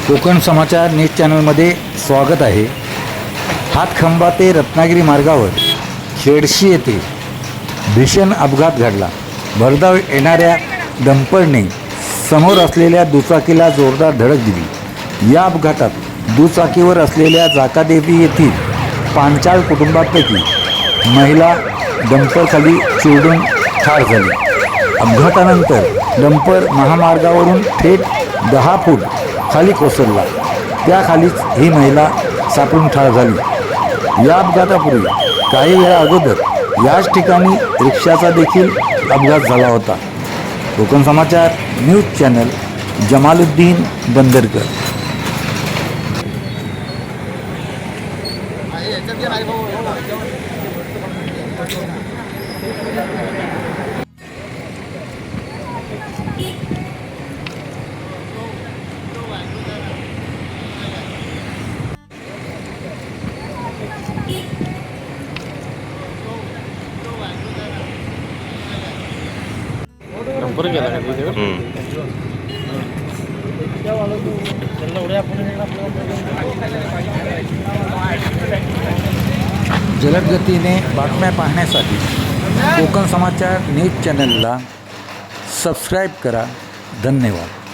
Konkan Samachar news चॅनलमध्ये स्वागत आहे। हातखंबा ते रत्नागिरी मार्गावर शेडशी येथे भीषण अपघात घडला। भरधाव येणाऱ्या डंपरने समोर असलेल्या दुचाकीला जोरदार धडक दिली। या अपघातात दुचाकीवर असलेल्या जाकादेवी येथील पांचाळ कुटुंबापैकी महिला डंपरखाली चिरडून ठार झाली। अपघातानंतर डंपर महामार्गावरून थेट 10 फूट खाली कोसळला। त्याखालीच ही महिला सापडून ठार झाली। या अपघातापूर्वी काही वेळा अगोदर याच ठिकाणी रिक्षाचा देखील अपघात झाला होता। Konkan Samachar news channel, Jamaluddin Bandarkar. Number गेला का तिथे? जलद गतीने बातम्या पाहण्यासाठी कोकण समाचार न्यूज चॅनलला सबस्क्राईब करा। धन्यवाद।